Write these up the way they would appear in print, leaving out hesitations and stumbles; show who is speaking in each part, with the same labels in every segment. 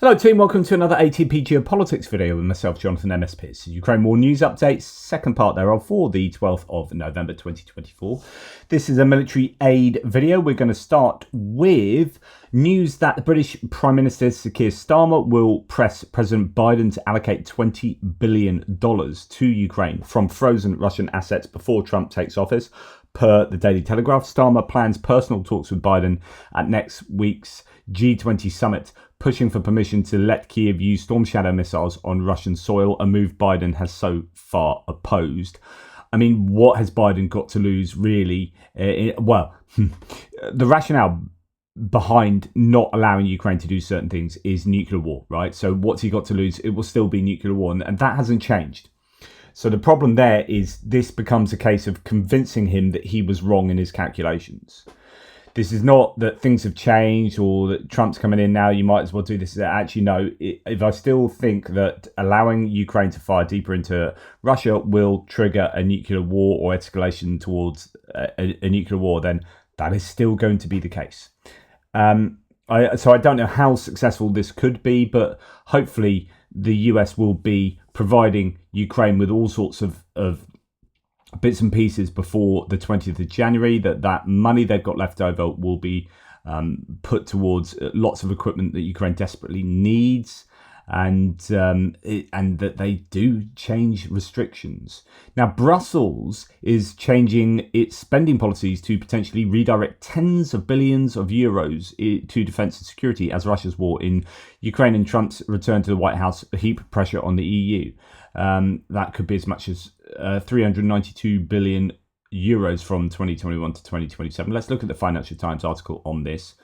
Speaker 1: Hello team, welcome to another ATP Geopolitics video with myself, Jonathan MSP. It's Ukraine War News Updates, second part thereof for the 12th of November 2024. This is a military aid video. We're going to start with news that the British Prime Minister Sir Keir Starmer will press President Biden to allocate $20 billion to Ukraine from frozen Russian assets before Trump takes office. Per the Daily Telegraph, Starmer plans personal talks with Biden at next week's G20 summit, pushing for permission to let Kyiv use Storm Shadow missiles on Russian soil, a move Biden has so far opposed. I mean, what has Biden got to lose, really? The rationale behind not allowing Ukraine to do certain things is nuclear war, right? So what's he got to lose? It will still be nuclear war, and that hasn't changed. So the problem there is this becomes a case of convincing him that he was wrong in his calculations. This is not that things have changed or that Trump's coming in now, you might as well do this. Actually, no, if I still think that allowing Ukraine to fire deeper into Russia will trigger a nuclear war or escalation towards a nuclear war, then that is still going to be the case. So I don't know how successful this could be, but hopefully the US will be providing Ukraine with all sorts of bits and pieces before the 20th of January, that money they've got left over will be put towards lots of equipment that Ukraine desperately needs, and that they do change restrictions. Now, Brussels is changing its spending policies to potentially redirect tens of billions of euros to defence and security as Russia's war in Ukraine and Trump's return to the White House heap pressure on the EU. That could be as much as 392 billion euros from 2021 to 2027. Let's look at the Financial Times article on this.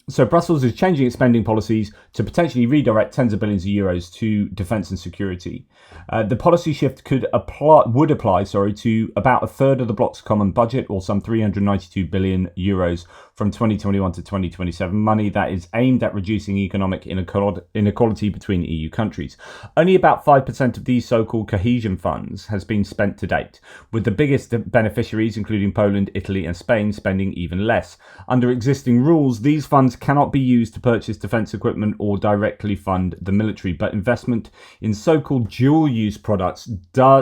Speaker 1: So Brussels is changing its spending policies to potentially redirect tens of billions of euros to defence and security. The policy shift would apply to about a third of the bloc's common budget, or some 392 billion euros from 2021 to 2027, money that is aimed at reducing economic inequality between EU countries. Only about 5% of these so-called cohesion funds has been spent to date, with the biggest beneficiaries, including Poland, Italy and Spain, spending even less. Under existing rules, these funds cannot be used to purchase defence equipment or directly fund the military, but investment in so-called dual-use products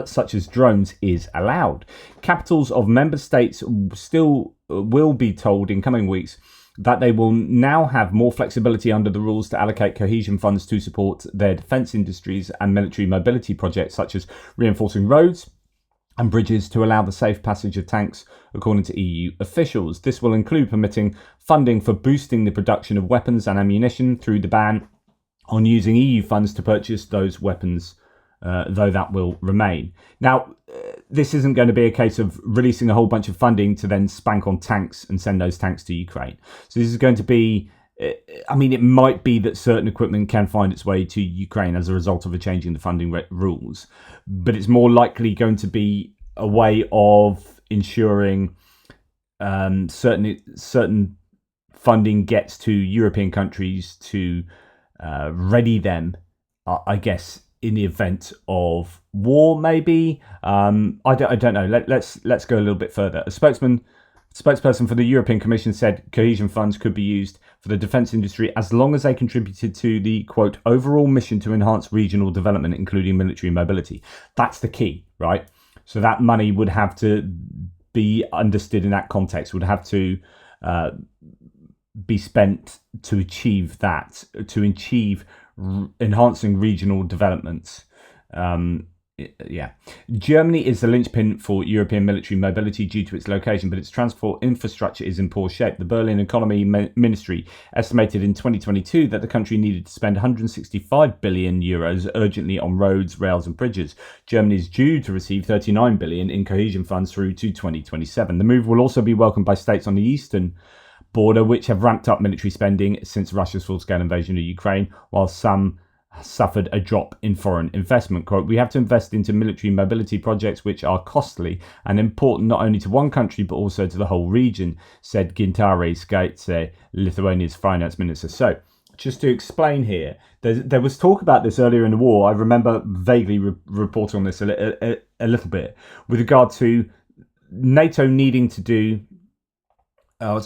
Speaker 1: such as drones is allowed. Capitals of member states still will be told in coming weeks that they will now have more flexibility under the rules to allocate cohesion funds to support their defence industries and military mobility projects, such as reinforcing roads and bridges to allow the safe passage of tanks, according to EU officials. This will include permitting funding for boosting the production of weapons and ammunition through the ban on using EU funds to purchase those weapons, though that will remain. Now, this isn't going to be a case of releasing a whole bunch of funding to then spank on tanks and send those tanks to Ukraine. So this is going to be, it might be that certain equipment can find its way to Ukraine as a result of a change in the funding rules, but it's more likely going to be a way of ensuring certain funding gets to European countries to ready them, I guess, in the event of war, maybe. I don't know. Let's go a little bit further. A spokesperson for the European Commission said cohesion funds could be used for the defence industry as long as they contributed to the, quote, overall mission to enhance regional development, including military mobility. That's the key, right? So that money would have to be understood in that context, would have to be spent to achieve that, to achieve enhancing regional developments. Germany is the linchpin for European military mobility due to its location, but its transport infrastructure is in poor shape. The Berlin Economy Ministry estimated in 2022 that the country needed to spend 165 billion euros urgently on roads, rails and bridges. Germany is due to receive 39 billion in cohesion funds through to 2027. The move will also be welcomed by states on the eastern border, which have ramped up military spending since Russia's full-scale invasion of Ukraine, while some suffered a drop in foreign investment. Quote, we have to invest into military mobility projects which are costly and important not only to one country but also to the whole region, said Gintaras Skaitse, Lithuania's finance minister. So, just to explain here, there was talk about this earlier in the war. I remember vaguely reporting on this a little bit with regard to NATO needing to do kind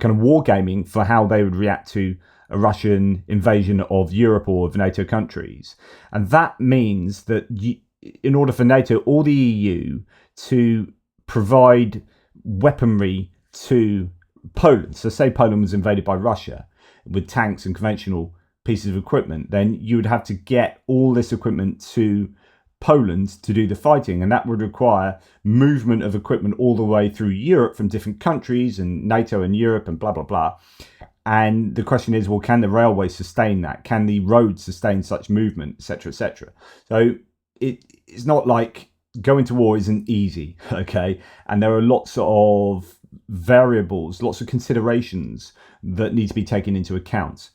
Speaker 1: of wargaming for how they would react to a Russian invasion of Europe or of NATO countries. And that means that in order for NATO or the EU to provide weaponry to Poland, so say Poland was invaded by Russia with tanks and conventional pieces of equipment, then you would have to get all this equipment to Poland to do the fighting, and that would require movement of equipment all the way through Europe from different countries and NATO and Europe and blah blah blah. And the question is, well, can the railway sustain that? Can the roads sustain such movement, etc., etc.? So it's not like going to war isn't easy, okay? And there are lots of variables, lots of considerations that need to be taken into account,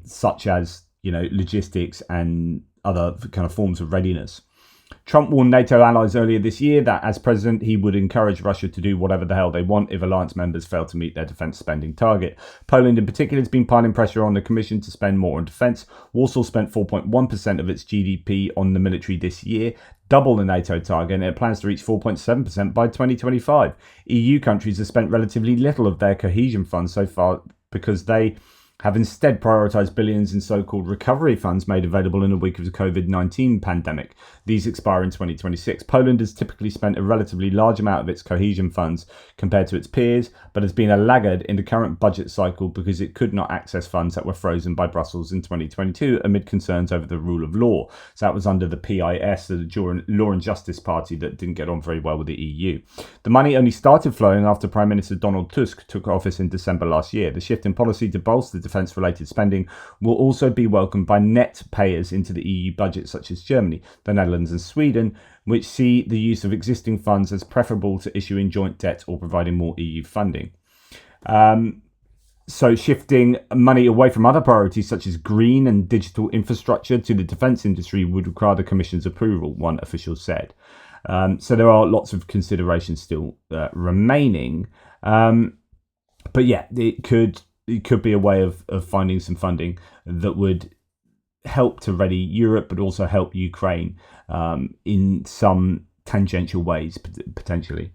Speaker 1: such as, logistics and other kind of forms of readiness. Trump warned NATO allies earlier this year that as president, he would encourage Russia to do whatever the hell they want if alliance members fail to meet their defence spending target. Poland in particular has been piling pressure on the Commission to spend more on defence. Warsaw spent 4.1% of its GDP on the military this year, double the NATO target, and it plans to reach 4.7% by 2025. EU countries have spent relatively little of their cohesion funds so far because they have instead prioritised billions in so-called recovery funds made available in the wake of the COVID-19 pandemic. These expire in 2026. Poland has typically spent a relatively large amount of its cohesion funds compared to its peers, but has been a laggard in the current budget cycle because it could not access funds that were frozen by Brussels in 2022 amid concerns over the rule of law. So that was under the PIS, the Law and Justice Party, that didn't get on very well with the EU. The money only started flowing after Prime Minister Donald Tusk took office in December last year. The shift in policy to bolster defence-related spending will also be welcomed by net payers into the EU budget, such as Germany, the Netherlands and Sweden, which see the use of existing funds as preferable to issuing joint debt or providing more EU funding. So shifting money away from other priorities such as green and digital infrastructure to the defence industry would require the Commission's approval, one official said. So there are lots of considerations still remaining. But yeah, it could be a way of finding some funding that would help to ready Europe, but also help Ukraine in some tangential ways, potentially.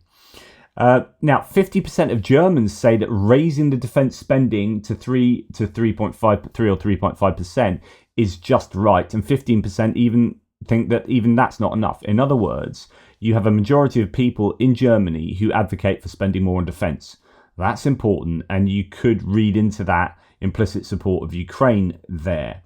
Speaker 1: Now, 50% of Germans say that raising the defence spending to 3 or 3.5% is just right, and 15% even think that even that's not enough. In other words, you have a majority of people in Germany who advocate for spending more on defence. That's important, and you could read into that implicit support of Ukraine there.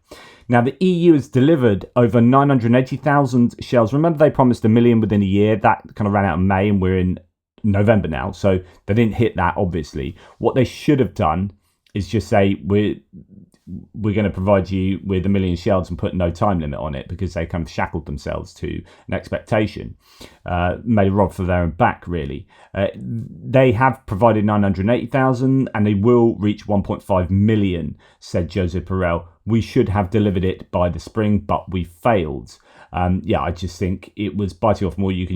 Speaker 1: Now, the EU has delivered over 980,000 shells. Remember, they promised 1 million within a year. That kind of ran out in May, and we're in November now, so they didn't hit that, obviously. What they should have done is just say, we're going to provide you with 1 million shells and put no time limit on it, because they kind of shackled themselves to an expectation, made a rod for their own back, really. They have provided 980,000 and they will reach 1.5 million, said Joseph Borrell. We should have delivered it by the spring, but we failed. I just think it was biting off more than you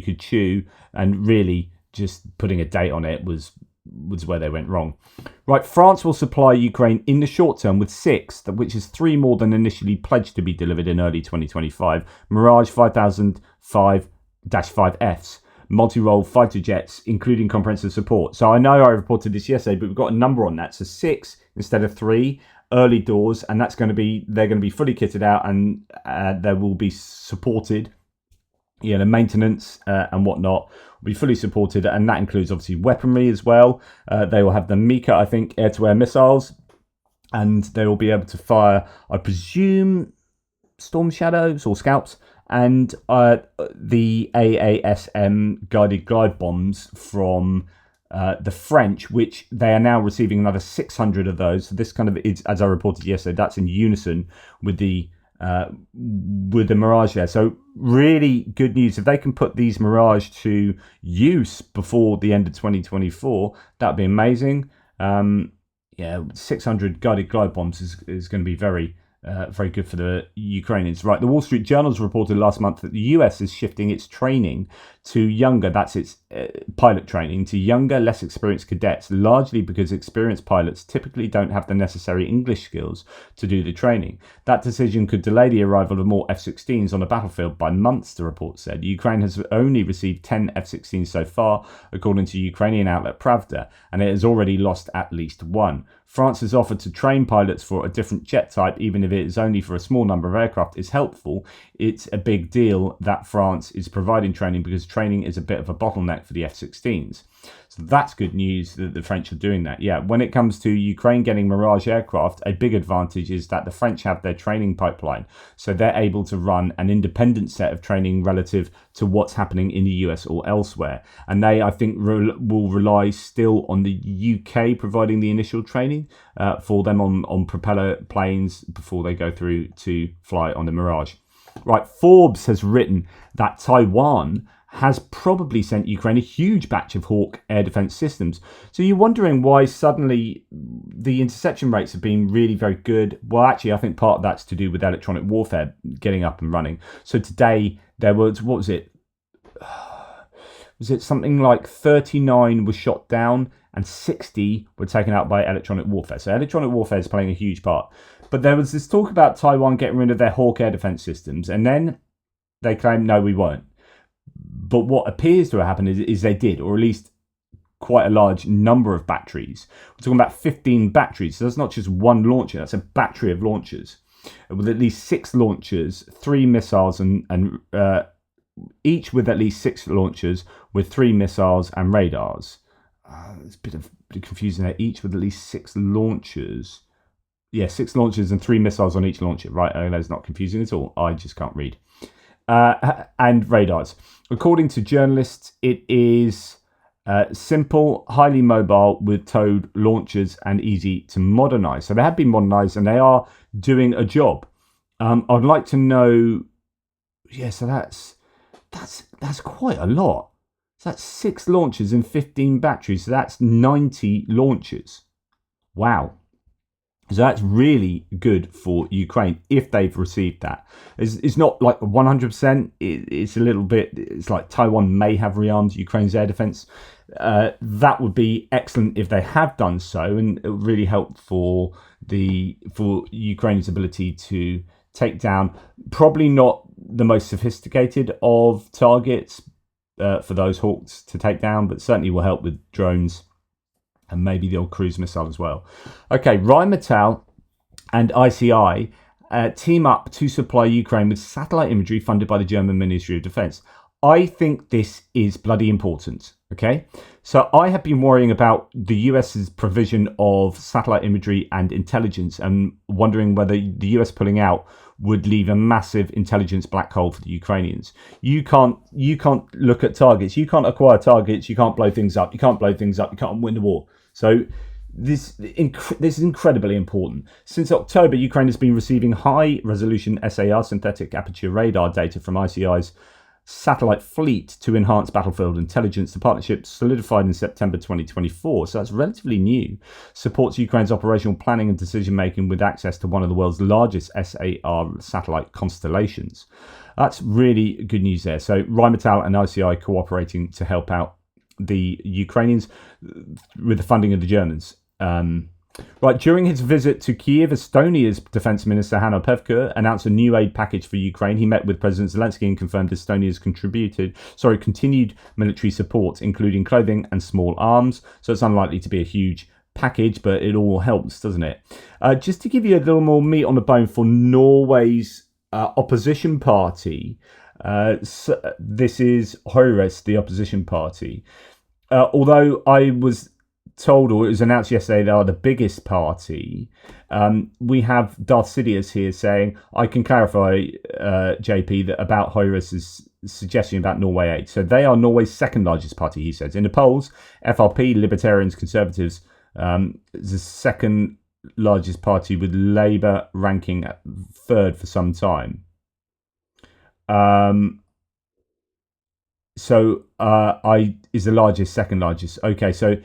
Speaker 1: could chew, and really just putting a date on it was where they went wrong. Right, France will supply Ukraine in the short term with 6, which is 3 more than initially pledged to be delivered in early 2025. Mirage 5005-5Fs, multi-role fighter jets, including comprehensive support. So I know I reported this yesterday, but we've got a number on that. So 6 instead of 3, early doors, and they're going to be fully kitted out, and they will be supported. The maintenance and whatnot will be fully supported, and that includes obviously weaponry as well. They will have the Mika, I think, air-to-air missiles, and they will be able to fire, I presume, Storm Shadows or Scalps, and the AASM guided glide bombs from the French, which they are now receiving another 600 of those. So this kind of is, as I reported yesterday, that's in unison with the Mirage there. So really good news. If they can put these Mirage to use before the end of 2024, that'd be amazing. 600 guided glide bombs is going to be very good for the Ukrainians. Right, the Wall Street Journal reported last month that the US is shifting its training to younger, that's its pilot training, to younger, less experienced cadets, largely because experienced pilots typically don't have the necessary English skills to do the training. That decision could delay the arrival of more F-16s on the battlefield by months, the report said. Ukraine has only received 10 F-16s so far, according to Ukrainian outlet Pravda, and it has already lost at least one. France has offered to train pilots for a different jet type, even if it is only for a small number of aircraft, is helpful. It's a big deal that France is providing training because training is a bit of a bottleneck for the F-16s. So that's good news that the French are doing that. Yeah, when it comes to Ukraine getting Mirage aircraft, a big advantage is that the French have their training pipeline. So they're able to run an independent set of training relative to what's happening in the US or elsewhere. And they, I think, will rely still on the UK providing the initial training for them on propeller planes before they go through to fly on the Mirage. Right, Forbes has written that Taiwan has probably sent Ukraine a huge batch of Hawk air defense systems. So you're wondering why suddenly the interception rates have been really very good. Well, actually, I think part of that's to do with electronic warfare getting up and running. So today there was, what was it? Was it something like 39 was shot down and 60 were taken out by electronic warfare. So electronic warfare is playing a huge part. But there was this talk about Taiwan getting rid of their Hawk air defense systems, and then they claimed, no, we won't. But what appears to have happened is they did, or at least quite a large number of batteries. We're talking about 15 batteries. So that's not just one launcher, that's a battery of launchers with at least 6 launchers, 3 missiles, and each with at least 6 launchers with 3 missiles and radars. It's a bit confusing there. Each with at least 6 launchers. Yeah, 6 launchers and 3 missiles on each launcher. Right, that's not confusing at all. I just can't read. And radars. According to journalists, it is simple, highly mobile, with towed launchers and easy to modernize. So they have been modernized and they are doing a job. I'd like to know. Yeah, so that's quite a lot. So that's 6 launchers and 15 batteries. So that's 90 launchers. Wow. So that's really good for Ukraine if they've received that. It's not like 100%. It's a little bit. It's like Taiwan may have rearmed Ukraine's air defense. That would be excellent if they have done so, and it would really help for Ukraine's ability to take down probably not the most sophisticated of targets for those Hawks to take down, but certainly will help with drones. And maybe the old cruise missile as well. Okay, Rheinmetall and ICI team up to supply Ukraine with satellite imagery funded by the German Ministry of Defense. I think this is bloody important, okay? So I have been worrying about the US's provision of satellite imagery and intelligence and wondering whether the US pulling out would leave a massive intelligence black hole for the Ukrainians. You can't look at targets. You can't acquire targets. You can't blow things up. You can't blow things up. You can't win the war. So this is incredibly important. Since October, Ukraine has been receiving high-resolution SAR, synthetic aperture radar data from ICI's satellite fleet to enhance battlefield intelligence. The partnership, solidified in September 2024, so that's relatively new, supports Ukraine's operational planning and decision-making with access to one of the world's largest SAR satellite constellations. That's really good news there. So Rheinmetall and ICI cooperating to help out the Ukrainians with the funding of the Germans. Right, during his visit to Kiev, Estonia's Defence Minister Hanno Pevkur announced a new aid package for Ukraine. He met with President Zelensky and confirmed Estonia's continued military support, including clothing and small arms. So it's unlikely to be a huge package, but it all helps, doesn't it? Just to give you a little more meat on the bone for Norway's opposition party, so this is Høyre, the opposition party. Although I was told, or it was announced yesterday, they are the biggest party, we have Darth Sidious here saying, I can clarify, JP, that about Høyre's suggestion about Norway aid. So they are Norway's second largest party, he says. In the polls, FRP, Libertarians, Conservatives, is the second largest party, with Labour ranking at third for some time. So I is the largest, second largest. Okay, so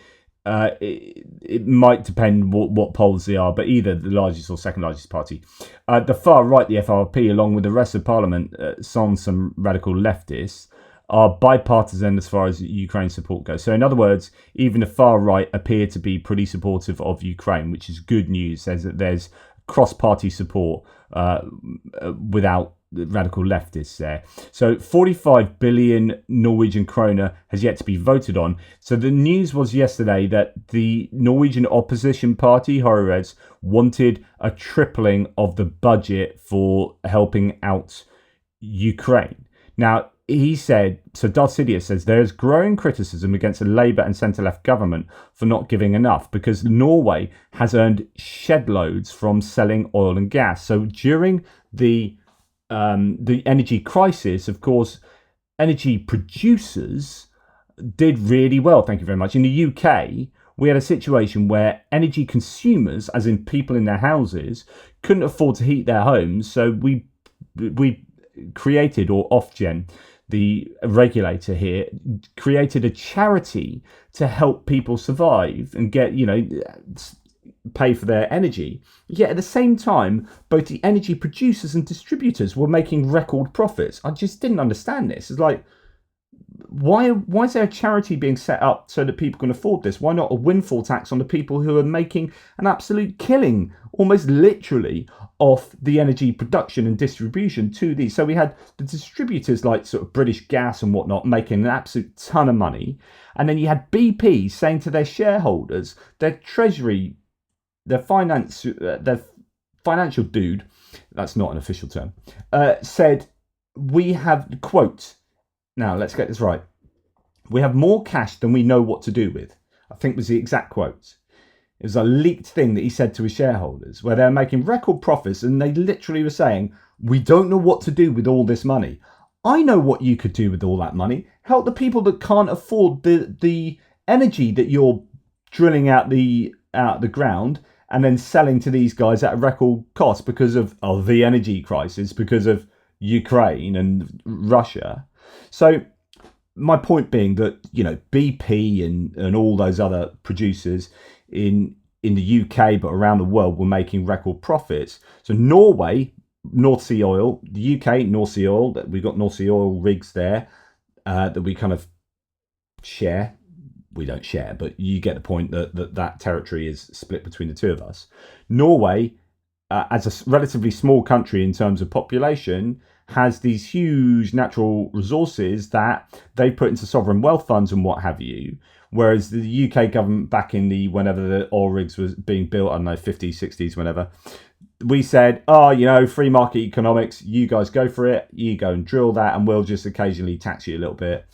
Speaker 1: it might depend what polls they are, but either the largest or second largest party. The far right, the FRP, along with the rest of Parliament, some radical leftists, are bipartisan as far as Ukraine support goes. So in other words, even the far right appear to be pretty supportive of Ukraine, which is good news. Says that there's cross-party support without the radical leftists there. So 45 billion Norwegian kroner has yet to be voted on. So the news was yesterday that the Norwegian opposition party, Høyre, wanted a tripling of the budget for helping out Ukraine. Now, he said, so Darth Sidious says, there is growing criticism against the Labour and centre-left government for not giving enough because Norway has earned shed loads from selling oil and gas. So during the energy crisis, of course, energy producers did really well. Thank you very much. In the UK, we had a situation where energy consumers, as in people in their houses, couldn't afford to heat their homes. So we created, or Ofgem, the regulator here, created a charity to help people survive and get, pay for their energy. Yet at the same time, both the energy producers and distributors were making record profits. I just didn't understand this. It's like, why is there a charity being set up so that people can afford this? Why not a windfall tax on the people who are making an absolute killing, almost literally, off the energy production and distribution to these? So we had the distributors like sort of British Gas and whatnot making an absolute ton of money. And then you had BP saying to their shareholders, their treasury, their financial dude, that's not an official term, said, we have, quote, now let's get this right, we have more cash than we know what to do with, I think was the exact quote. It was a leaked thing that he said to his shareholders, where they're making record profits and they literally were saying, we don't know what to do with all this money. I know what you could do with all that money. Help the people that can't afford the energy that you're drilling out the ground and then selling to these guys at a record cost because of the energy crisis, because of Ukraine and Russia. So my point being that, BP and all those other producers in the UK but around the world were making record profits. So Norway, North Sea oil, the UK, North Sea oil, that we've got North Sea oil rigs there that we kind of share. We don't share, but you get the point that territory is split between the two of us. Norway, as a relatively small country in terms of population, has these huge natural resources that they put into sovereign wealth funds and what have you. Whereas the UK government back in whenever the oil rigs was being built, I don't know, 50s, 60s, whenever, we said, free market economics, you guys go for it, you go and drill that and we'll just occasionally tax you a little bit.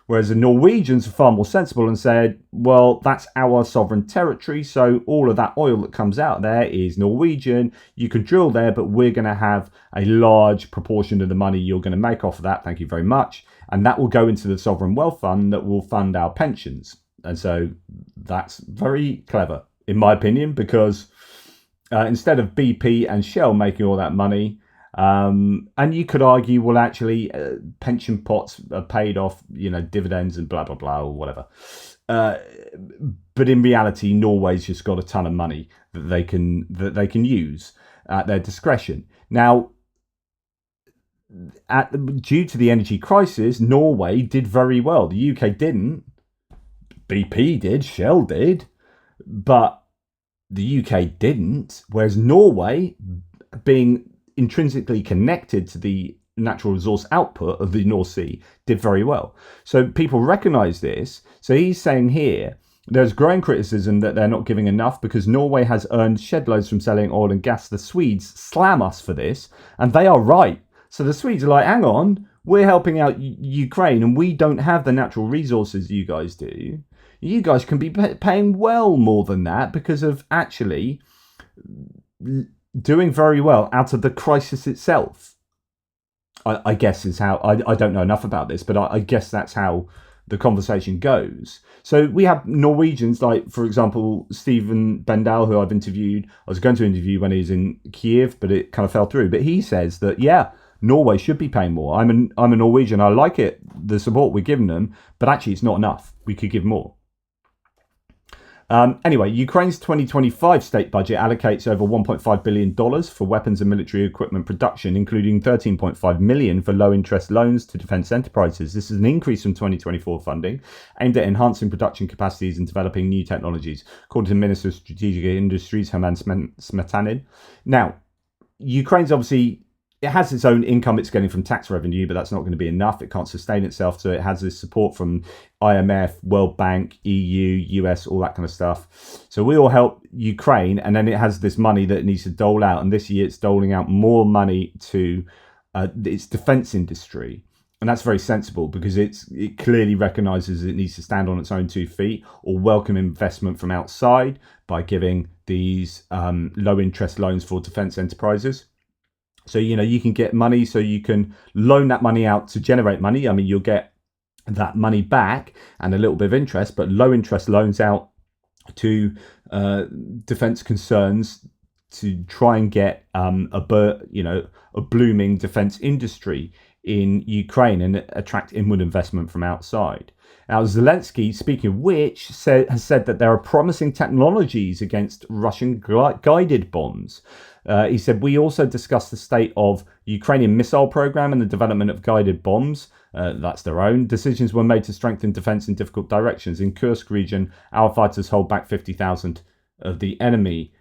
Speaker 1: Whereas the Norwegians are far more sensible and said, well, that's our sovereign territory, so all of that oil that comes out there is Norwegian. You can drill there, but we're going to have a large proportion of the money you're going to make off of that. Thank you very much. And that will go into the sovereign wealth fund that will fund our pensions. And so that's very clever, in my opinion, because instead of BP and Shell making all that money, and you could argue, well, actually, pension pots are paid off, dividends and blah, blah, blah, or whatever. But in reality, Norway's just got a ton of money that they can use at their discretion. Now, due to the energy crisis, Norway did very well. The UK didn't. BP did, Shell did, but the UK didn't. Whereas Norway, being intrinsically connected to the natural resource output of the North Sea, did very well. So people recognise this. So he's saying here, there's growing criticism that they're not giving enough because Norway has earned shed loads from selling oil and gas. The Swedes slam us for this, and they are right. So the Swedes are like, hang on, we're helping out Ukraine and we don't have the natural resources you guys do. You guys can be paying well more than that because of actually doing very well out of the crisis itself. I guess is how, I don't know enough about this, but I guess that's how the conversation goes. So we have Norwegians like, for example, Stephen Bendal, who I've interviewed. I was going to interview when he was in Kiev, but it kind of fell through. But he says that, yeah, Norway should be paying more. I'm a Norwegian. I like it, the support we're giving them, but actually it's not enough. We could give more. Anyway, Ukraine's 2025 state budget allocates over $1.5 billion for weapons and military equipment production, including $13.5 million for low-interest loans to defence enterprises. This is an increase from 2024 funding aimed at enhancing production capacities and developing new technologies, according to Minister of Strategic Industries, Herman Smetanin. Now, Ukraine's obviously... It has its own income it's getting from tax revenue, but that's not going to be enough. It can't sustain itself. So it has this support from IMF, World Bank, EU, US, all that kind of stuff. So we all help Ukraine, and then it has this money that it needs to dole out. And this year it's doling out more money to its defense industry. And that's very sensible because it clearly recognizes it needs to stand on its own 2 feet or welcome investment from outside by giving these low interest loans for defense enterprises. So, you can get money, so you can loan that money out to generate money. I mean, you'll get that money back and a little bit of interest, but low interest loans out to defense concerns to try and get a blooming defense industry in Ukraine and attract inward investment from outside. Now, Zelensky, speaking of which, has said that there are promising technologies against Russian guided bombs. He said, we also discussed the state of Ukrainian missile program and the development of guided bombs. That's their own. Decisions were made to strengthen defense in difficult directions. In Kursk region, our fighters hold back 50,000 of the enemy.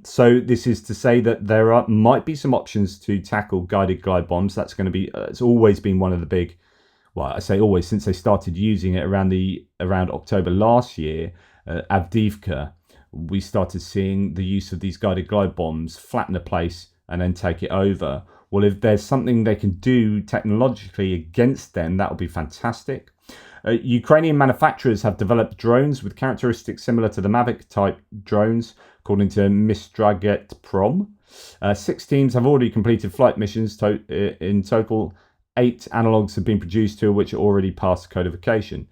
Speaker 1: So this is to say that there might be some options to tackle guided glide bombs. That's going to be, it's always been one of the big, well, I say always, since they started using it around October last year, Avdiivka, we started seeing the use of these guided glide bombs flatten a place and then take it over. Well, if there's something they can do technologically against them, that would be fantastic. Ukrainian manufacturers have developed drones with characteristics similar to the Mavic type drones, according to Mistraghet-Prom. 6 teams have already completed flight missions. In total, 8 analogues have been produced, 2 of which are already past codification.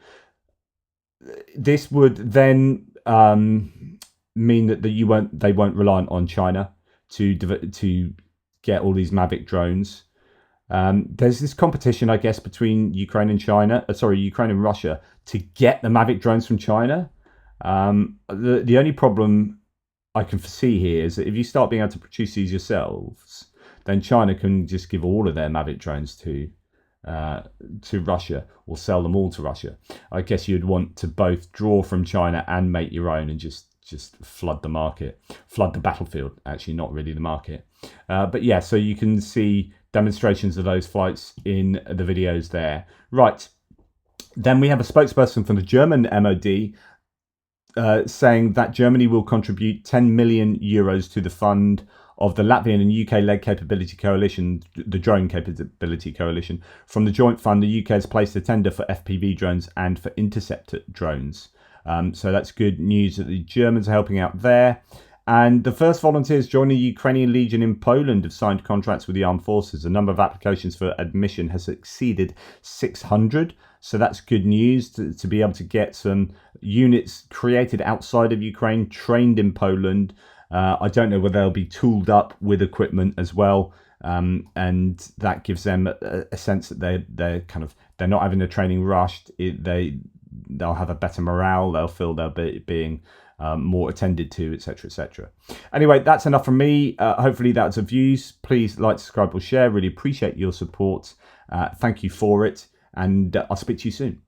Speaker 1: This would then mean that they won't rely on China to get all these Mavic drones. There's this competition, I guess, between Ukraine and Russia to get the Mavic drones from China. The only problem I can foresee here is that if you start being able to produce these yourselves, then China can just give all of their Mavic drones to Russia or sell them all to Russia. I guess you'd want to both draw from China and make your own and just flood the market, flood the battlefield, actually, not really the market. But yeah, so you can see demonstrations of those flights in the videos there. Right. Then we have a spokesperson from the German MOD saying that Germany will contribute 10 million euros to the fund of the Latvian and UK-led capability coalition, the drone capability coalition. From the joint fund, the UK has placed a tender for FPV drones and for interceptor drones. So that's good news that the Germans are helping out there. And the first volunteers joining the Ukrainian Legion in Poland have signed contracts with the armed forces. The number of applications for admission has exceeded 600. So that's good news to be able to get some units created outside of Ukraine, trained in Poland. I don't know whether they'll be tooled up with equipment as well. And that gives them a sense that they're not having a training rushed. They'll have a better morale. They'll feel they're being more attended to, etc., etc. Anyway, that's enough from me. Hopefully that's of use. Please like, subscribe, or share. Really appreciate your support. Thank you for it, and I'll speak to you soon.